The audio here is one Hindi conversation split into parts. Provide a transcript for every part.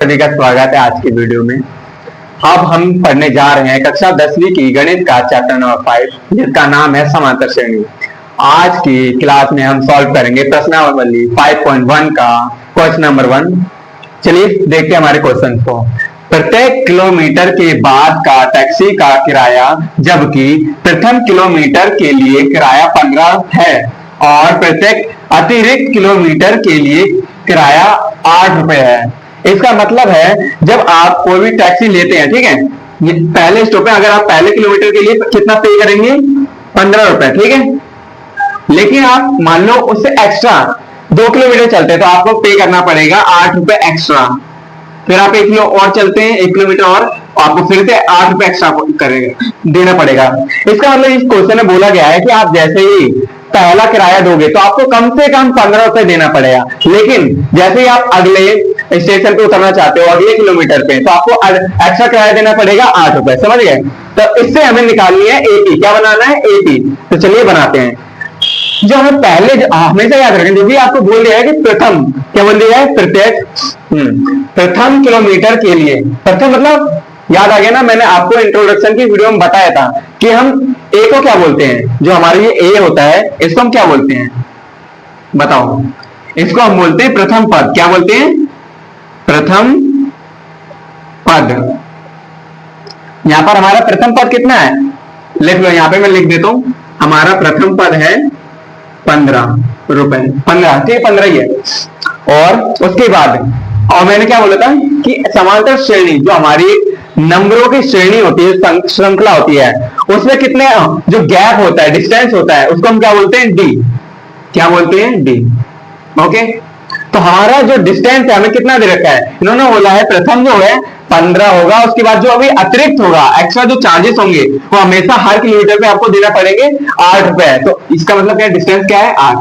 सभी का स्वागत है आज की वीडियो में। अब हम पढ़ने जा रहे हैं कक्षा 10वीं की गणित का चैप्टर नंबर 5 जिसका नाम है समांतर श्रेणी। आज की क्लास में हम सॉल्व करेंगे प्रश्नावली 5.1 का क्वेश्चन नंबर 1। चलिए देखते हैं हमारे क्वेश्चन को। प्रत्येक किलोमीटर के बाद का टैक्सी का किराया जबकि प्रथम किलोमीटर के लिए किराया 15 है और प्रत्येक अतिरिक्त किलोमीटर के लिए किराया 8 रुपए है। इसका मतलब है जब आप कोई भी टैक्सी लेते हैं, ठीक है, पहले स्टॉप पे अगर आप पहले किलोमीटर के लिए कितना पे करेंगे 15 रुपए, ठीक है, लेकिन आप मान लो उससे एक्स्ट्रा 2 किलोमीटर चलते हैं तो आपको पे करना पड़ेगा 8 रुपए एक्स्ट्रा। फिर आप 1 किलो और चलते हैं 1 किलोमीटर और आपको फिर से 8 रुपए एक्स्ट्रा देना पड़ेगा। इसका मतलब इस क्वेश्चन में बोला गया है कि आप जैसे ही पहला किराया दोगे तो आपको कम से कम 15 रुपए देना पड़ेगा, लेकिन जैसे ही आप अगले स्टेशन पे उतरना चाहते हो अगले किलोमीटर पे तो आपको एक्स्ट्रा किराया देना पड़ेगा 8 रुपए। समझ गए? तो इससे हमें निकालनी है एपी। क्या बनाना है? एपी। तो चलिए बनाते हैं। जो हमें पहले हमेशा याद रखें, जो भी आपको बोल दिया है कि प्रथम, क्या बोल दिया है? प्रत्येक प्रथम किलोमीटर के लिए, प्रथम मतलब याद आ गया ना, मैंने आपको इंट्रोडक्शन की वीडियो में बताया था कि हम ए को क्या बोलते हैं, जो हमारे ये ए होता है इसको हम क्या बोलते हैं बताओ? इसको हम बोलते हैं प्रथम पद। क्या बोलते हैं? प्रथम पद। यहां पर हमारा प्रथम पद कितना है लिख लो, यहां पे मैं लिख देता हूं। हमारा प्रथम पद है 15 रुपए, 15, ठीक, 15 ही है। और उसके बाद और मैंने क्या बोला था कि समांतर श्रेणी जो हमारी नंबरों की श्रेणी होती है, श्रृंखला होती है, उसमें कितने जो गैप होता है, डिस्टेंस होता है, उसको हम क्या बोलते हैं? डी। क्या बोलते हैं? डी। ओके, तो हमारा जो डिस्टेंस है हमें कितना दे रखा है? इन्होंने बोला है प्रथम जो है 15 होगा, उसके बाद जो अभी अतिरिक्त होगा, एक्स्ट्रा जो चार्जेस होंगे वो हमेशा हर किलोमीटर पे आपको देना पड़ेंगे 8 रुपए। तो इसका मतलब क्या? डिस्टेंस क्या है? 8।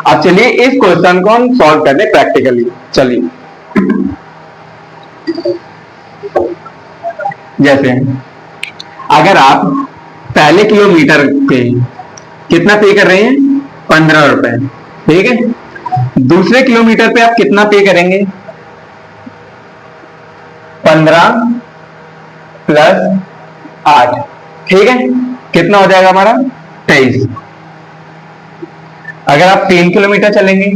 अब चलिए इस क्वेश्चन को हम सॉल्व करते हैं प्रैक्टिकली। चलिए, जैसे अगर आप पहले किलोमीटर पे कितना पे कर रहे हैं? 15 रुपए, ठीक है। दूसरे किलोमीटर पे आप कितना पे करेंगे? 15 प्लस 8, ठीक है, कितना हो जाएगा हमारा? 23। अगर आप 3 किलोमीटर चलेंगे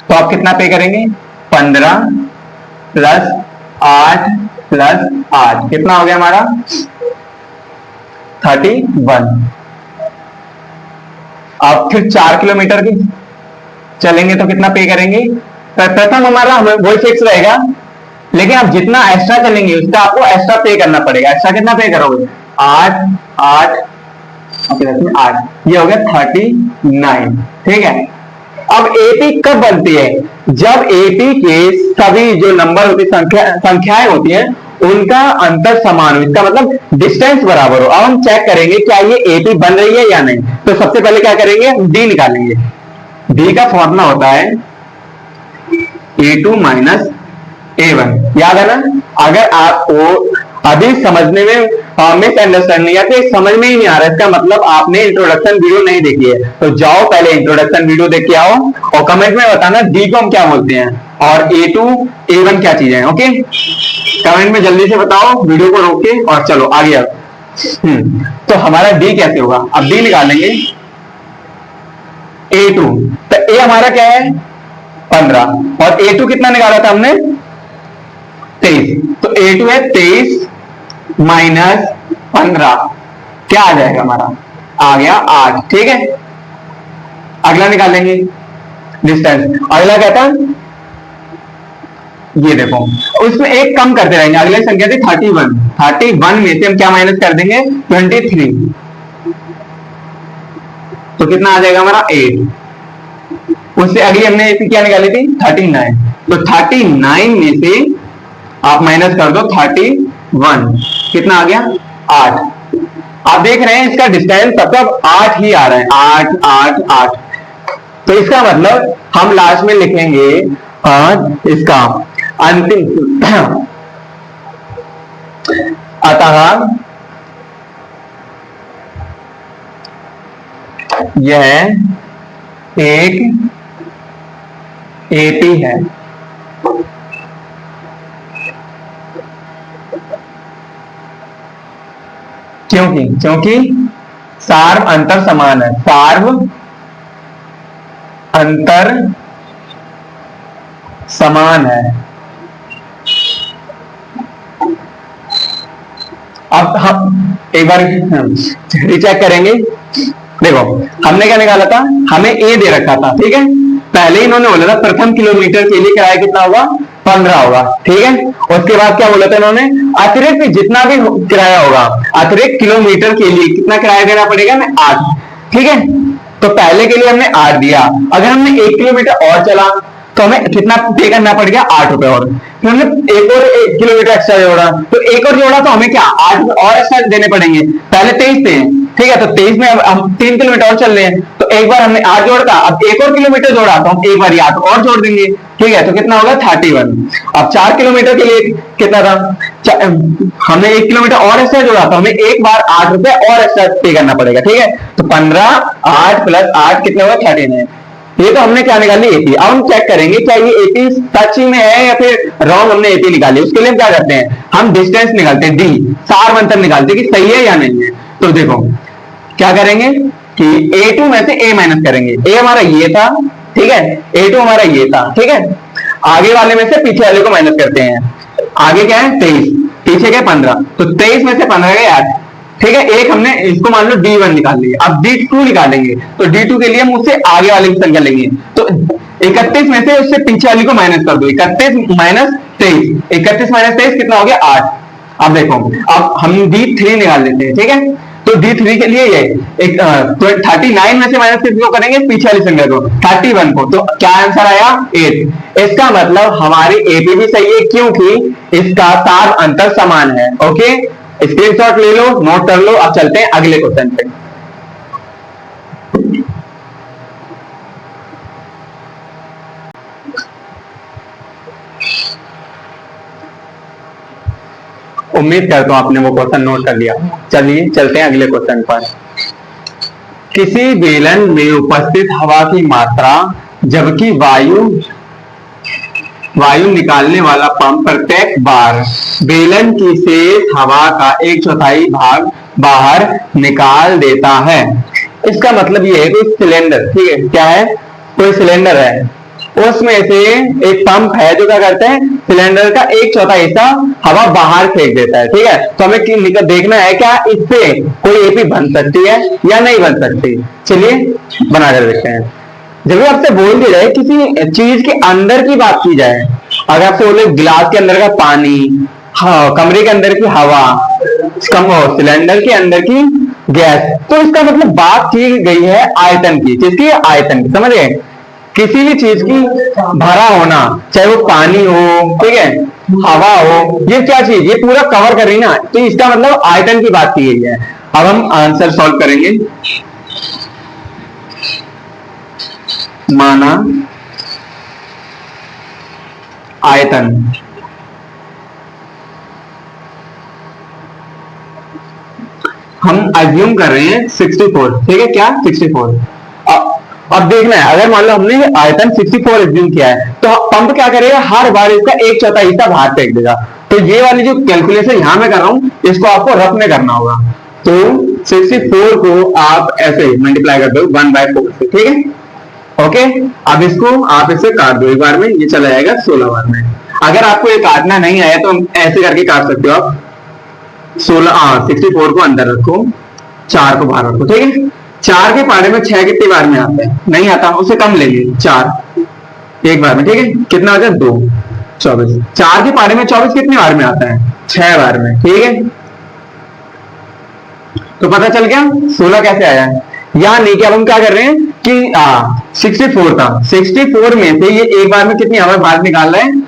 तो आप कितना पे करेंगे? 15 प्लस 8 प्लस 8, कितना हो गया हमारा? 31। आप फिर 4 किलोमीटर की चलेंगे तो कितना पे करेंगे? प्रथम हमारा वही फिक्स रहेगा, लेकिन आप जितना एक्स्ट्रा चलेंगे उसका आपको एक्स्ट्रा पे करना पड़ेगा। एक्स्ट्रा कितना पे करोगे? 8 8 8, ये हो गया 39, ठीक है। अब एपी कब बनती है? जब एपी के सभी जो नंबर होती संख्याएं होती हैं उनका अंतर समान हो, इसका मतलब डिस्टेंस बराबर हो। अब हम चेक करेंगे क्या ये एपी बन रही है या नहीं। तो सबसे पहले क्या करेंगे? डी निकालेंगे। डी का फॉर्मूला होता है A2 माइनस A1, याद है ना? अगर आपको अभी समझने में मिसअंडरस्टैंडिंग या फिर समझ में ही नहीं आ रहा, इसका मतलब आपने इंट्रोडक्शन वीडियो नहीं देखी है। तो जाओ पहले इंट्रोडक्शन वीडियो देख के आओ और कमेंट में बताना डी को हम क्या बोलते हैं और A2 A1 क्या चीजें हैं। ओके, कमेंट में जल्दी से बताओ, वीडियो को रोक के, और चलो आगे आओ। तो हमारा डी कैसे होगा? अब डी निकालेंगे A2, तो A हमारा क्या है? 15 और A2 कितना निकाला था हमने? 23। तो A2 है 23 माइनस 15, क्या आ जाएगा हमारा? आ गया 8, ठीक है। अगला निकालेंगे डिस्टेंस। अगला क्या था? ये देखो, उसमें एक कम करते रहेंगे। अगली संख्या थी 31, 31 में से हम क्या माइनस कर देंगे? 23, तो कितना आ जाएगा हमारा? 8। उससे अगली हमने क्या निकाली थी? 39, तो 39 में से आप माइनस कर दो 31, कितना आ गया? 8। आप देख रहे हैं इसका डिस्टेंस मतलब 8 ही आ रहा है, 8 8 8। तो इसका मतलब हम लास्ट में लिखेंगे इसका अंतिम अतः यह एक एपी है। क्योंकि सार्व अंतर समान है, सार्व अंतर समान है। अब हम एक बार रिचेक करेंगे। देखो हमने क्या निकाला था, हमें ए दे रखा था, ठीक है। पहले इन्होंने बोला था प्रथम किलोमीटर के लिए किराया कितना होगा, 15 होगा, ठीक है। उसके बाद क्या बोला था इन्होंने, अतिरिक्त जितना भी किराया होगा, अतिरिक्त किलोमीटर के लिए कितना किराया देना पड़ेगा ना, 8, ठीक है। तो पहले के लिए हमने 8 दिया, अगर हमने 1 किलोमीटर और चला तो हमें कितना पे करना पड़ेगा, 8 रुपए और। फिर हमने एक और 1 किलोमीटर एक्स्ट्रा जोड़ा, तो एक और जोड़ा तो हमें क्या 8 और एक्स्ट्रा देने पड़ेंगे। पहले 23 थे, ठीक है, तो 23 में अब हम 3 किलोमीटर और चल रहे हैं, तो एक बार हमने 8 जोड़ा, अब एक और किलोमीटर जोड़ा तो हम एक बार 8 और जोड़ देंगे, ठीक है। तो कितना होगा 31। अब 4 किलोमीटर के लिए कितना था, हमने 1 किलोमीटर और एक्स्ट्रा जोड़ा तो हमें एक बार 8 रुपए और एक्स्ट्रा पे करना पड़ेगा, ठीक है। तो 15 8 प्लस 8 कितना होगा 39। ये तो हमने क्या निकाली, एपी। अब हम चेक करेंगे क्या ये एपी सच में है या फिर रॉन्ग हमने एपी निकाली। उसके लिए हम क्या करते हैं, हम डिस्टेंस निकालते हैं, डी सार अंतर निकालते हैं कि सही है या नहीं है। तो देखो क्या करेंगे कि A2 में से A माइनस करेंगे, A हमारा ये था, ठीक है, A2 हमारा ये था, ठीक है। आगे वाले में से पीछे वाले को माइनस करते हैं। आगे क्या है 23, पीछे क्या 15, तो 23 में से 15 गए 8, ठीक है। एक हमने इसको मान लो D1 निकाल लिया, अब D2 निकालेंगे, तो D2 के लिए हम उससे आगे वाले की संख्या लेंगे। तो 31 में से उससे पीछे वाली को माइनस कर दो, 31 माइनस 23, 31 माइनस 23 कितना हो गया 8। अब देखो, अब हम D3 निकाल लेते हैं, ठीक है। तो D3 के लिए ये एक 39 में से माइनस किसको करेंगे, पीछे वाली संख्या को, 31 को। तो क्या आंसर आया 8। इसका मतलब हमारी एपी भी सही है, क्योंकि इसका सार अंतर समान है। ओके, स्क्रीनशॉट ले लो, नोट कर लो। अब चलते हैं अगले क्वेश्चन पे। उम्मीद करता हूं आपने वो क्वेश्चन नोट कर लिया। चलिए चलते हैं अगले क्वेश्चन पर। किसी बेलन में उपस्थित हवा की मात्रा जबकि वायु निकालने वाला पंप प्रत्येक बार बेलन की शेष हवा का 1/4 भाग बाहर निकाल देता है। इसका मतलब ये है कोई सिलेंडर, ठीक है, क्या है, कोई सिलेंडर है, उसमें से एक पंप है जो क्या करता है, सिलेंडर का 1/4 हिस्सा हवा बाहर फेंक देता है, ठीक है। तो हमें देखना है क्या इससे कोई एपी बन सकती है या नहीं बन सकती। चलिए बना कर देखते हैं। जब भी आपसे बोल दिया जाए किसी चीज के अंदर की बात की जाए, अगर आपसे बोले गिलास के अंदर का पानी, हाँ, कमरे के अंदर की हवा, सिलेंडर के अंदर की गैस, तो इसका मतलब बात की गई है आयतन की, जिसकी आयतन की, समझ गए। किसी भी चीज की भरा होना, चाहे वो पानी हो, ठीक है, हवा हो, ये क्या चीज, ये पूरा कवर कर रही ना, तो इसका मतलब आयतन की बात की गई है। अब हम आंसर सॉल्व करेंगे। माना आयतन, हम अज्यूम कर रहे हैं 64, ठीक है, क्या 64। अब देखना है, अगर मान लो हमने आयतन 64 एज्यूम किया है, तो पंप क्या करेगा, हर बार इसका 1/4 हिस्सा बाहर फेंक देगा। तो ये वाली जो कैलकुलेशन यहां मैं कर रहा हूं, इसको आपको रफ में करना होगा। तो 64 को आप ऐसे मल्टीप्लाई कर दो 1/4 से, ठीक है। ओके, अब इसको आप इससे काट दो एक बार में, ये चला जाएगा 16 बार में। अगर आपको ये काटना नहीं आया तो ऐसे करके काट सकते हो आप। 64 को अंदर रखो, 4 को बाहर रखो, ठीक है। 4 के पारे में 6 कितनी बार में आता है, नहीं आता, उससे कम लेंगे, 4 एक बार में, ठीक है। कितना आता है 2, 24। 4 के पारे में 24 कितनी बार में आता है, 6 बार में, ठीक है। तो पता चल गया 16 कैसे आया है। या नहीं कि अब हम क्या कर रहे हैं कि 64 था, 64 में से ये एक बार में कितनी हवा बाहर निकाल रहे हैं,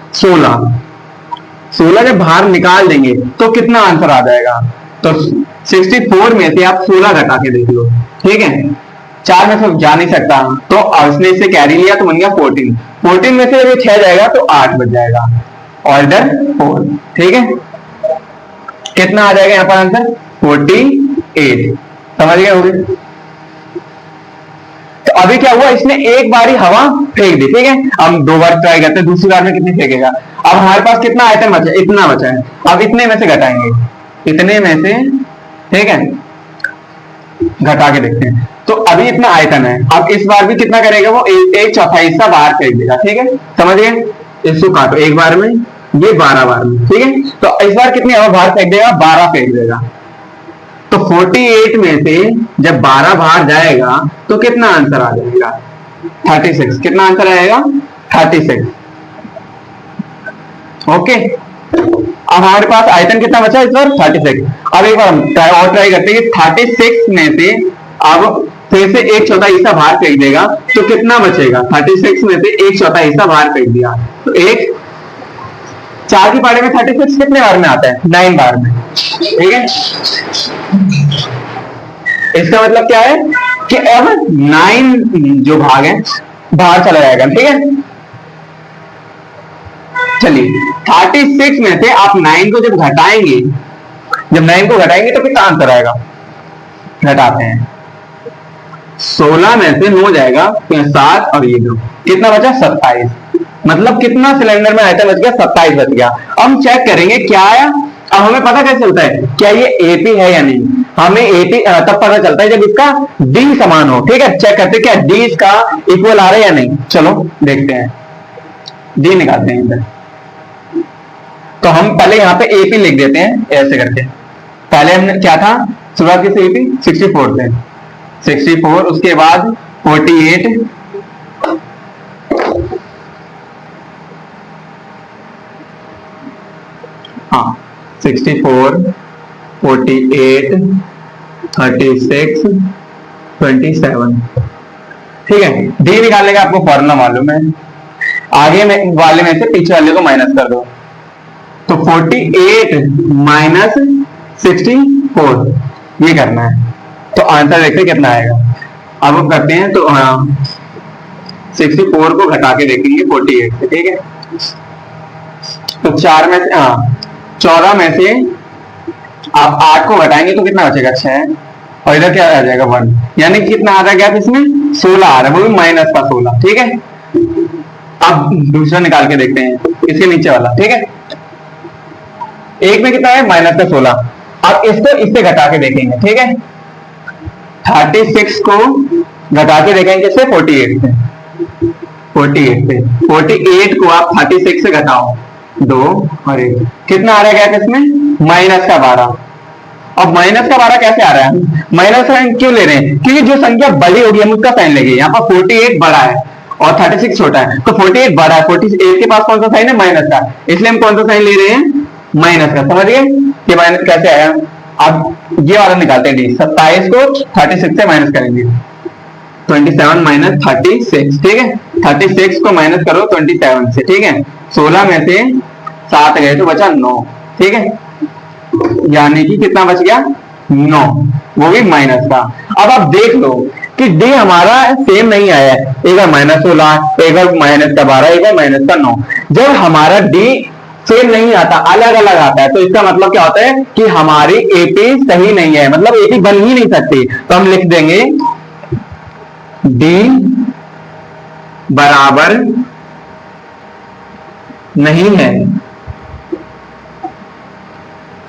16 जब बाहर निकाल देंगे तो कितना आंसर आ जाएगा। तो 64 में से आप 16 घटा के देख लो, ठीक है। 4 में से जा नहीं सकता, तो उसने इससे कैरी लिया तो बन गया 14। 14 में से जब 6 जाएगा तो 8 बच जाएगा, ऑर्डर 4, ठीक है। कितना आ जाएगा यहाँ पर आंसर 48। समझ गए होंगे। तो अभी क्या हुआ, इसने एक बार ही हवा फेंक दी, ठीक है। हम 2 बार ट्राई करते हैं, दूसरी बार में कितनी फेंकेगा। अब हमारे पास कितना आयतन बचा, इतना बचा है। अब इतने में से घटाएंगे, इतने में से, ठीक है, घटा के देखते हैं। तो अभी इतना आयतन है, अब इस बार भी कितना करेगा वो, एक चौथाई हिस्सा बाहर फेंक देगा, ठीक है। समझ गए, इसको काटो, एक बार में, ये 12 बार में, ठीक है। तो इस बार कितनी हवा बाहर फेंक देगा, 12 फेंक देगा। तो 48 में से जब 12 बाहर जाएगा तो कितना आंसर आ जाएगा, 36। कितना आंसर आएगा, 36। ओके, अब हमारे पास आयतन कितना बचा इस बार, 36। अब एक बार हम और ट्राई करते हैं, 36 में से अब फिर से एक चौथाई हिस्सा बाहर फेंक देगा तो कितना बचेगा, 36 में से एक चौथाई हिस्सा बाहर फेंक दिया तो एक 4 की पारी में 36 कितने बार में आता है, 9 बार में, ठीक है। इसका मतलब क्या है कि अब 9 जो भाग है बाहर चला जाएगा, ठीक है। चलिए 36 में से आप 9 को जब घटाएंगे, जब 9 को घटाएंगे तो कितना आंसर आएगा, घटाते हैं, 16 में से 9 जाएगा, 7 और ये 2, कितना बचा, 27। मतलब कितना सिलेंडर में आयतन बच गया, 27 बच गया। अब हम चेक करेंगे क्या आया। अब हमें पता कैसे चलता है क्या ये एपी है या नहीं, हमें एपी तब पता चलता है जब इसका डी समान हो, ठीक है। चेक करते हैं क्या डी इसका इक्वल आ रहा है या नहीं, चलो देखते हैं, डी निकालते हैं इधर। तो हम पहले यहाँ पे एपी लिख देते हैं ऐसे करके। पहले हमने क्या था, शुरुआत किससे, एपी 64 से, 64, उसके बाद 48, हाँ 64, 48, 36, 27, ठीक है। डी निकालने का आपको फॉर्मूला मालूम है, आगे में वाले में से पीछे वाले को माइनस कर दो, तो 48 माइनस 64 ये करना है। तो आंसर देखते कितना आएगा। अब हम करते हैं तो 64 को घटा के देखेंगे 48 से, ठीक है। तो 4 में से 14 में से आप 8 को घटाएंगे तो कितना बचेगा, 6, और इधर क्या आ जाएगा 1, यानी कितना आ रहा है गैप इसमें, 16 आ रहा है, वो भी माइनस का 16, ठीक है। अब दूसरा निकाल के देखते हैं, इसके नीचे वाला, ठीक है। एक में कितना है, माइनस का 16। अब इसको इससे घटा के देखेंगे, ठीक है। 36 को घटा के देखेंगे किससे, 48 से, 48 को आप 36 से घटाओ, 2 और 1, कितना आ रहा है गैप इसमें, माइनस का 12। अब माइनस का 12 कैसे आ रहा है, माइनस का साइन क्यों ले रहे हैं, क्योंकि जो संख्या बड़ी होगी हम उसका साइन लेंगे। यहाँ पर 48 बड़ा है और 36 छोटा है, तो 48 बड़ा है, 48 के पास कौन सा साइन है, माइनस का, इसलिए हम कौन सा साइन ले रहे हैं, माइनस का। समझ गए कि माइनस कैसे आया। अब ये वाला निकालते हैं डी, 27 को 36 से माइनस करेंगे, 27 माइनस 36, ठीक है। 36 को माइनस करो 27 से, ठीक है। 16 में से 7 गए तो बचा 9, ठीक है, यानी कि कितना बच गया, 9, वो भी माइनस का। अब आप देख लो कि डी हमारा सेम नहीं आया है, एक बार माइनस 16, एक बार माइनस का 12, एक बार माइनस का 9। जब हमारा डी सेम नहीं आता, अलग अलग आता है, तो इसका मतलब क्या होता है कि हमारी एपी सही नहीं है, मतलब एपी बन ही नहीं सकती। तो हम लिख देंगे डी बराबर नहीं है,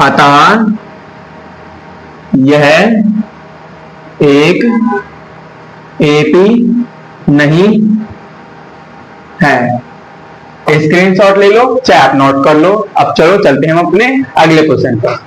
अतः यह एक एपी नहीं है। स्क्रीनशॉट ले लो, चाहे आप नोट कर लो। अब चलो चलते हैं हम अपने अगले क्वेश्चन पर।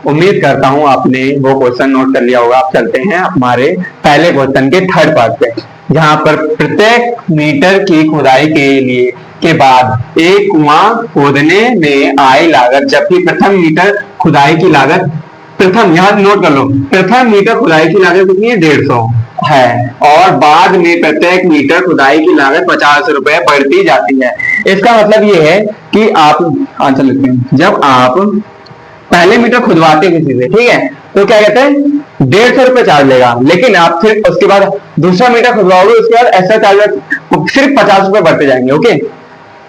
उम्मीद करता हूं आपने वो क्वेश्चन नोट कर लिया होगा। आप चलते हैं हमारे पहले क्वेश्चन के थर्ड पार्ट पे, जहां पर प्रत्येक मीटर की खुदाई के लिए के बाद एक कुआं खोदने में आई लागत, जबकि प्रथम मीटर खुदाई की लागत, प्रथम यहां नोट कर लो, प्रथम मीटर खुदाई की लागत कितनी है, 150 है, और बाद में प्रत्येक मीटर खुदाई की लागत 50 रुपए बढ़ती जाती है। इसका मतलब ये है कि आप आंसर लिखते हैं, जब आप पहले मीटर खुदवाते किसी से, ठीक है, तो क्या कहते हैं 150 रुपए चार्ज लेगा, लेकिन आप फिर उसके बाद दूसरा मीटर खुदवाओगे, उसके बाद ऐसा चार्ज सिर्फ 50 रुपए बढ़ते जाएंगे। ओके,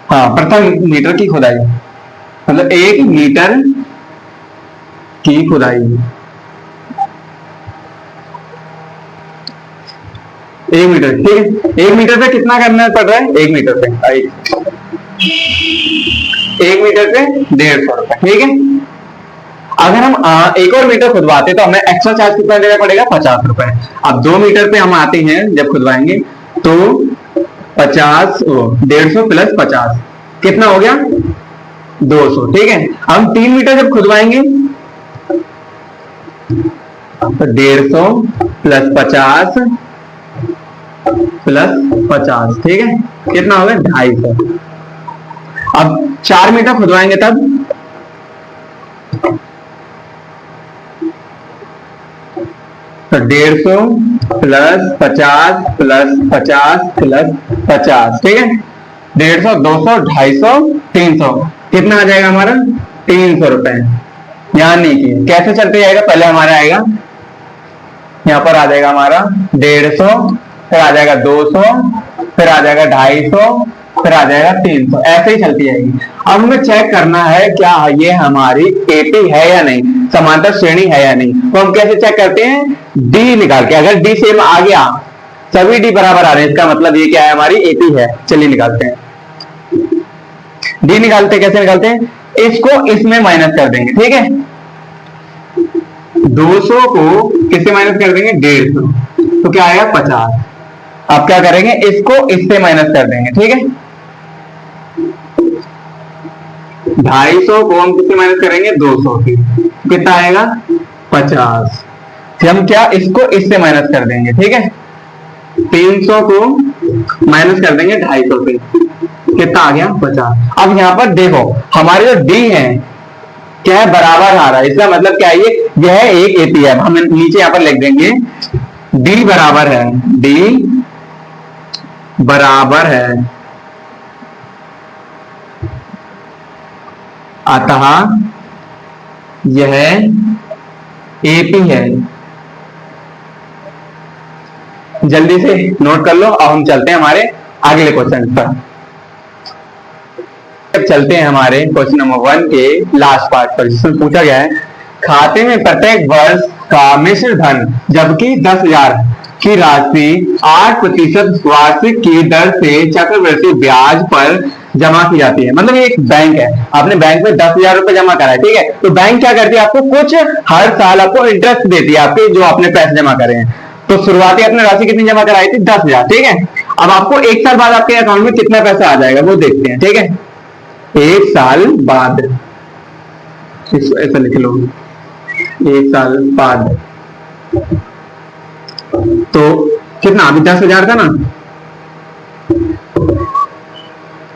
हाँ, प्रथम मीटर की खुदाई। मतलब 1 मीटर की खुदाई, 1 मीटर, ठीक है। 1 मीटर पे कितना करना पड़ रहा है? 1 मीटर पे 1 मीटर पे 150 रुपए, ठीक है। अगर हम एक और मीटर खुदवाते तो हमें एक्स्ट्रा चार्ज कितना देना पड़ेगा? 50 रुपए। अब 2 मीटर पे हम आते हैं जब खुदवाएंगे तो 150 प्लस 50 कितना हो गया? 200, ठीक है। हम 3 मीटर जब खुदवाएंगे तो 150 प्लस 50 प्लस 50, ठीक है, कितना होगा? 250। अब 4 मीटर खुदवाएंगे तब तो 150 प्लस 50 प्लस 50 प्लस 50, ठीक है। 150, 200, 250, 300, कितना आ जाएगा हमारा? 300 रुपए। यानी कि कैसे चलते जाएगा? पहले हमारा आएगा, यहाँ पर आ जाएगा हमारा 150, फिर आ जाएगा 200, फिर आ जाएगा 250, फिर आ जाएगा 300, ऐसे ही चलती जाएगी। अब हमें चेक करना है क्या ये हमारी एपी है या नहीं, समांतर श्रेणी है या नहीं। तो हम कैसे चेक करते हैं? डी निकाल के। अगर डी सेम आ गया, सभी डी बराबर आ रहे हैं, इसका मतलब ये क्या है? हमारी एपी है। चलिए निकालते हैं। डी निकालते कैसे निकालते हैं? इसको इसमें माइनस कर देंगे, ठीक है। 200 को किससे माइनस कर देंगे? 150, तो क्या आएगा? 50। अब क्या करेंगे? इसको इससे माइनस कर देंगे, ठीक है। 250 को हम किससे माइनस करेंगे? 200 से, कितना आएगा? 50। फिर हम क्या? इसको इससे माइनस कर देंगे, ठीक है। 300 को माइनस कर देंगे 250 से, कितना आ गया? 50। अब यहां पर देखो हमारे जो डी है क्या है? बराबर आ रहा है। इसका मतलब क्या है? यह एक एपी है। हम नीचे यहां पर लिख देंगे डी बराबर है, डी बराबर है, अतः यह एपी है। जल्दी से नोट कर लो। अब हम चलते हैं हमारे अगले क्वेश्चन पर। चलते हैं हमारे क्वेश्चन नंबर 1 के लास्ट पार्ट पर, जिसमें पूछा गया है खाते में प्रत्येक वर्ष का मिश्र धन जबकि 10,000 की राशि 8% वार्षिक की दर से चक्रवृद्धि ब्याज पर जमा की जाती है। मतलब ये एक बैंक है, आपने बैंक में 10,000 रुपए जमा करा है, ठीक है। तो बैंक क्या करती है? आपको कुछ हर साल आपको इंटरेस्ट देती है, आपके जो आपने पैसे जमा करे हैं। तो शुरुआती आपने राशि कितनी जमा कराई थी? 10,000, ठीक है। अब आपको 1 साल बाद आपके अकाउंट में कितना पैसा आ जाएगा वो देखते हैं, ठीक है। 1 साल बाद, इसको ऐसा लिख लो, 1 साल बाद तो कितना? अभी 10,000 था ना,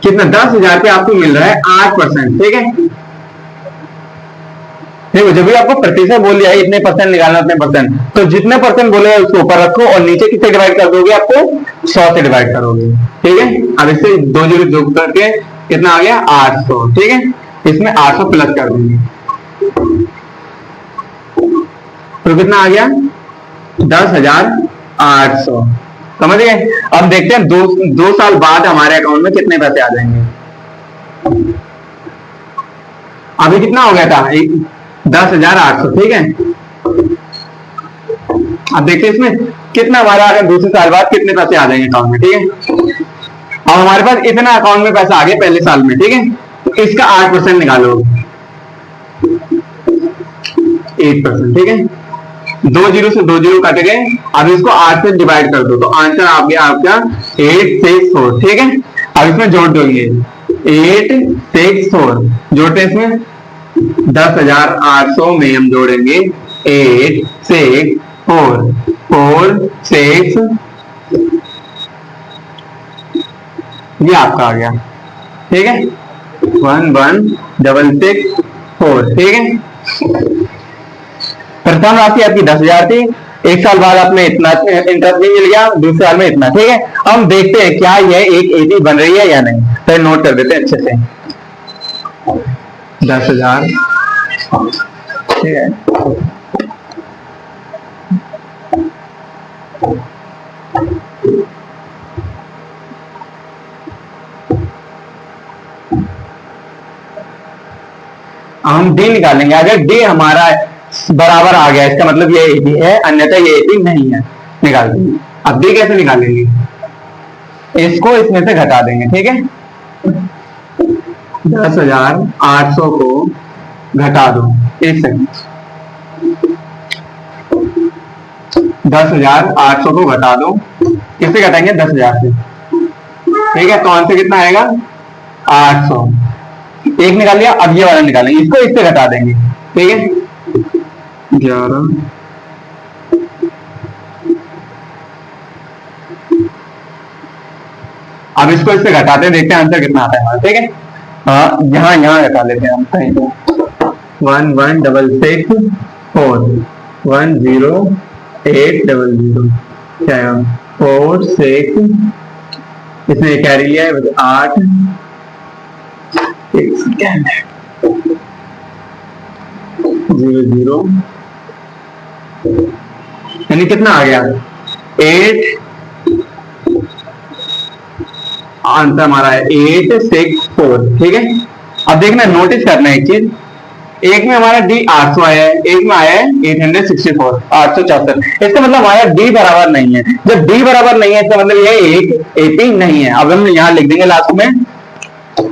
कितना? 10,000 पे आपको मिल रहा है 8%, ठीक है। देखो जब भी आपको प्रतिशत बोल दिया है इतने परसेंट निकालना, उतने परसेंट, तो जितने परसेंट बोले उसको ऊपर रखो और नीचे किससे डिवाइड कर दोगे? आपको 100 से डिवाइड करोगे, ठीक है। अब इससे 2 जीरो जोड़ करके कितना आ गया? 800, ठीक है। इसमें 800 प्लस कर देंगे तो कितना आ गया? 10,800, समझ गए। अब देखते हैं 2 साल बाद हमारे अकाउंट में कितने पैसे आ जाएंगे। अभी कितना हो गया था? 10,800, ठीक है। अब देखते हैं इसमें कितना हमारा अगर दूसरे साल बाद कितने पैसे आ जाएंगे अकाउंट में, ठीक है। अब हमारे पास इतना अकाउंट में पैसा आ गया पहले साल में, ठीक है। तो इसका 8% निकालो, 8%, ठीक है। 2 जीरो से 2 जीरो कट गए। अब इसको 8 से डिवाइड कर दो तो आंसर आ गया आपका 864, ठीक है। अब इसमें जोड़ दोगे 864, जोड़ते हैं इसमें 10,800 में हम जोड़ेंगे 8 6 4 4 6, ये आपका आ गया, ठीक है। 11,664, ठीक है। प्रथम राशि आपकी 10,000 थी, 1 साल बाद आपने इतना इंटरेस्ट भी मिल गया, दूसरे साल में इतना, ठीक है। हम देखते हैं क्या यह एक एपी बन रही है या नहीं, तो नोट कर देते हैं अच्छे से। 10,000, ठीक है। हम डी निकालेंगे। अगर डी हमारा बराबर आ गया इसका मतलब ये ए बी है, अन्यथा ये ए बी नहीं है, निकाल देंगे। अब डी कैसे निकालेंगे, इसको इसमें से घटा देंगे, ठीक है। 10,800 को घटा दो, एक सेकंड, 10,800 को घटा दो, किससे घटाएंगे, 10,000 से, ठीक है। तो आंसर कितना आएगा, 800। एक निकाल लिया, अब ये वाला निकालेंगे, इसको इससे घटा देंगे, ठीक है। 11, अब इसको इससे घटाते हैं, देखते हैं आंसर कितना आता है हमारा, ठीक है। यहाँ घटा लेते हैं हम, 11,108,00, इसमें कैरी लिया है 8, 0 यानी कितना आ गया, 8, आंसर हमारा है 864, ठीक है। अब देखना, नोटिस करना एक चीज, एक में हमारा डी 800 आया है, एक में आया है 864, 864। इसका मतलब हमारा डी बराबर नहीं है। जब डी बराबर नहीं है इसका मतलब ये एक एपी नहीं है। अब हम यहां लिख देंगे लास्ट में,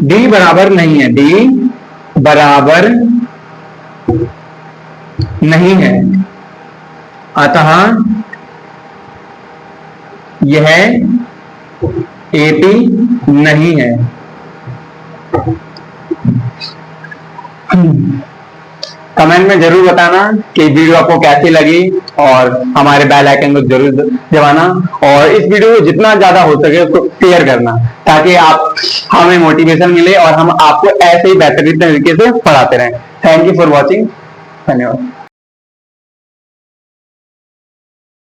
डी बराबर नहीं है, डी बराबर नहीं है, अतः यह एपी नहीं है। कमेंट में जरूर बताना कि वीडियो आपको कैसी लगी, और हमारे बेल आइकन को जरूर दबाना, और इस वीडियो को जितना ज्यादा हो सके उसको शेयर करना, ताकि आप हमें मोटिवेशन मिले और हम आपको ऐसे ही बेहतरीन तरीके से पढ़ाते रहें। थैंक यू फॉर वॉचिंग, धन्यवाद।